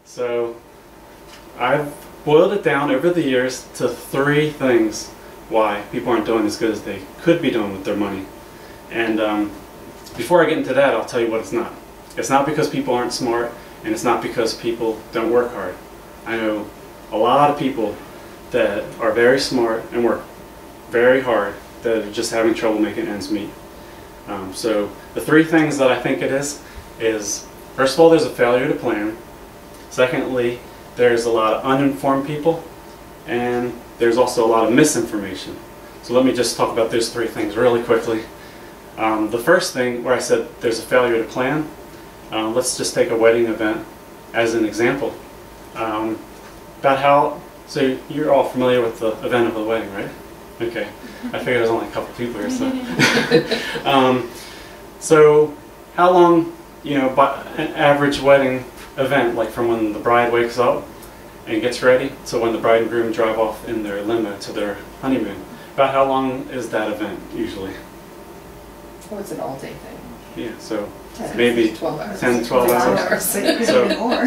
So I've boiled it down over the years to 3 things why people aren't doing as good as they could be doing with their money. And before I get into that, I'll tell you what it's not. It's not because people aren't smart, and it's not because people don't work hard. I know a lot of people that are very smart and work very hard that are just having trouble making ends meet. So the 3 things that I think it is first of all, there's a failure to plan. Secondly, there's a lot of uninformed people, and there's also a lot of misinformation. So let me just talk about those 3 things really quickly. The first thing, where I said there's a failure to plan, let's just take a wedding event as an example. So you're all familiar with the event of the wedding, right? Okay, I figured there's only a couple people here, so. So how long, by an average wedding event, like from when the bride wakes up and gets ready to when the bride and groom drive off in their limo to their honeymoon, about how long is that event usually? Oh, it's an all-day thing. Yeah, so maybe 12 hours. 10, 12 hours. So, more.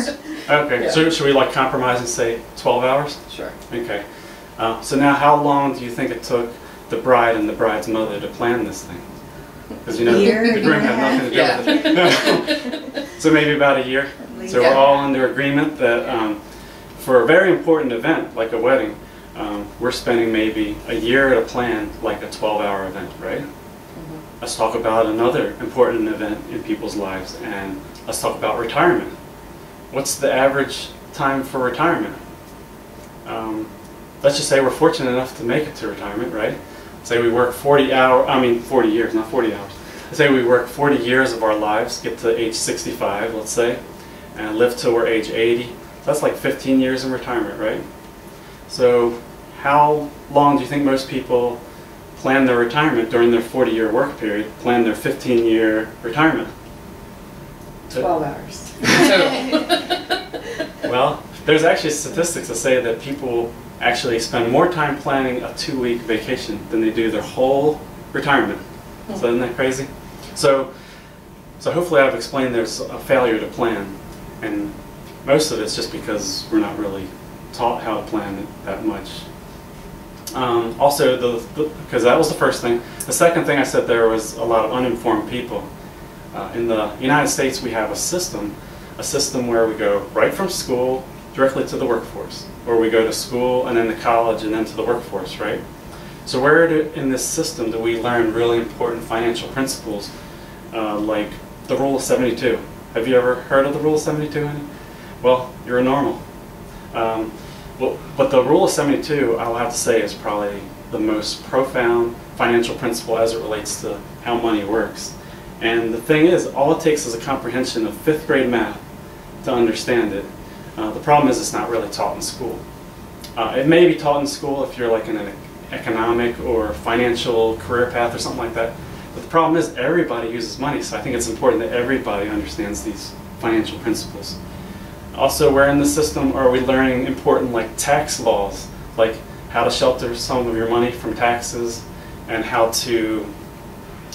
Okay, Yeah. so should we like compromise and say 12 hours? Sure. Okay. So now how long do you think it took the bride and the bride's mother to plan this thing? Because the groom had nothing to do with it. So maybe about a year. So we're all under agreement that for a very important event like a wedding, we're spending maybe a year to plan like a 12-hour event, right? Let's talk about another important event in people's lives, and let's talk about retirement. What's the average time for retirement? Let's just say we're fortunate enough to make it to retirement, right? Say we work 40 years, not 40 hours. Let's say we work 40 years of our lives, get to age 65, let's say, and live till we're age 80. So that's like 15 years in retirement, right? So how long do you think most people plan their retirement during their 40-year work period, plan their 15-year retirement? 12 hours. Well, there's actually statistics that say that people actually spend more time planning a 2-week vacation than they do their whole retirement. So isn't that crazy? So hopefully I've explained there's a failure to plan, and most of it's just because we're not really taught how to plan that much. Also, because that was the first thing. The second thing I said there was a lot of uninformed people. In the United States, we have a system where we go right from school directly to the workforce, or we go to school and then to college and then to the workforce, right? So where in this system do we learn really important financial principles, like the Rule of 72? Have you ever heard of the Rule of 72, honey? Well, you're a normal. But the Rule of 72, I'll have to say, is probably the most profound financial principle as it relates to how money works. And the thing is, all it takes is a comprehension of 5th grade math to understand it. The problem is it's not really taught in school. It may be taught in school if you're like in an economic or financial career path or something like that. But the problem is everybody uses money, so I think it's important that everybody understands these financial principles. Also, where in the system are we learning important like tax laws, like how to shelter some of your money from taxes, and how to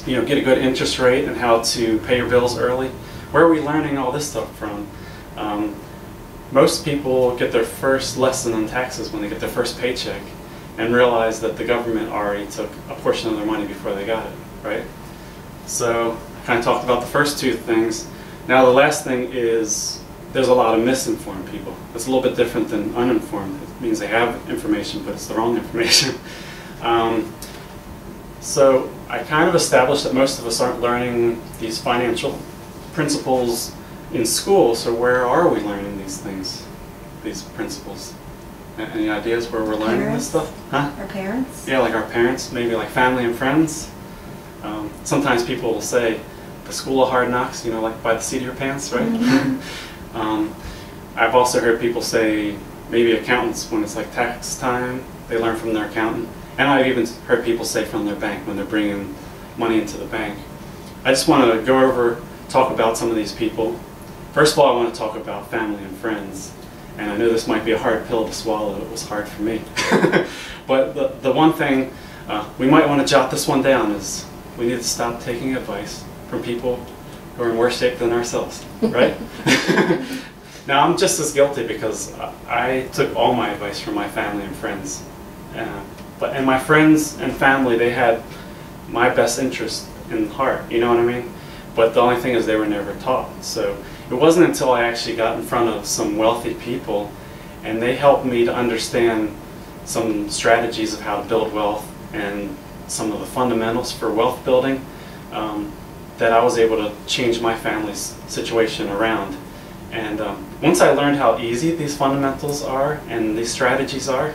get a good interest rate, and how to pay your bills early? Where are we learning all this stuff from? Most people get their first lesson on taxes when they get their first paycheck and realize that the government already took a portion of their money before they got it, right? So I kind of talked about the first 2 things. Now the last thing is there's a lot of misinformed people. It's a little bit different than uninformed. It means they have information, but it's the wrong information. So I kind of established that most of us aren't learning these financial principles in school, so where are we learning these things, these principles? Any ideas where we're learning this stuff? Huh? Our parents? Yeah, like our parents, maybe like family and friends. Sometimes people will say, the school of hard knocks, like by the seat of your pants, right? Mm-hmm. I've also heard people say, maybe accountants, when it's like tax time, they learn from their accountant. And I've even heard people say from their bank when they're bringing money into the bank. I just want to talk about some of these people. First of all, I want to talk about family and friends. And I know this might be a hard pill to swallow. It was hard for me. But the one thing, we might want to jot this one down, is we need to stop taking advice from people who are in worse shape than ourselves, right? Now I'm just as guilty because I took all my advice from my family and friends. And my friends and family, they had my best interest in heart, you know what I mean? But the only thing is they were never taught. So it wasn't until I actually got in front of some wealthy people and they helped me to understand some strategies of how to build wealth and some of the fundamentals for wealth building, that I was able to change my family's situation around. And once I learned how easy these fundamentals are and these strategies are,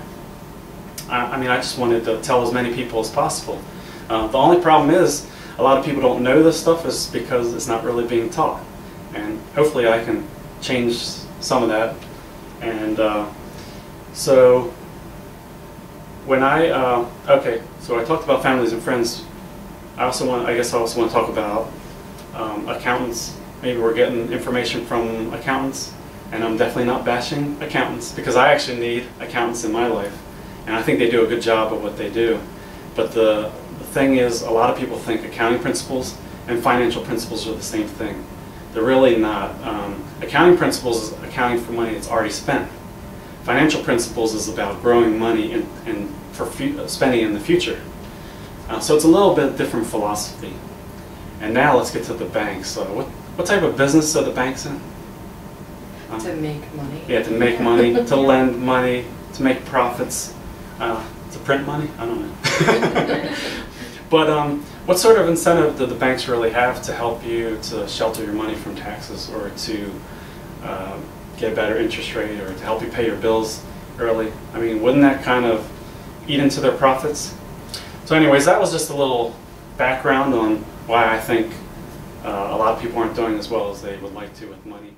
I just wanted to tell as many people as possible. The only problem is a lot of people don't know this stuff is because it's not really being taught. And hopefully I can change some of that. And so when okay, so I talked about families and friends. I guess I also want to talk about accountants. Maybe we're getting information from accountants, and I'm definitely not bashing accountants because I actually need accountants in my life, and I think they do a good job of what they do. But the thing is, a lot of people think accounting principles and financial principles are the same thing. They're really not. Accounting principles is accounting for money that's already spent. Financial principles is about growing money and for spending in the future. So it's a little bit different philosophy. And now let's get to the banks. So what type of business are the banks in? To make money. Yeah, to make money, to lend money, to make profits, to print money? I don't know. But what sort of incentive do the banks really have to help you to shelter your money from taxes or to get a better interest rate or to help you pay your bills early? I mean, wouldn't that kind of eat into their profits? So anyways, that was just a little background on why I think a lot of people aren't doing as well as they would like to with money.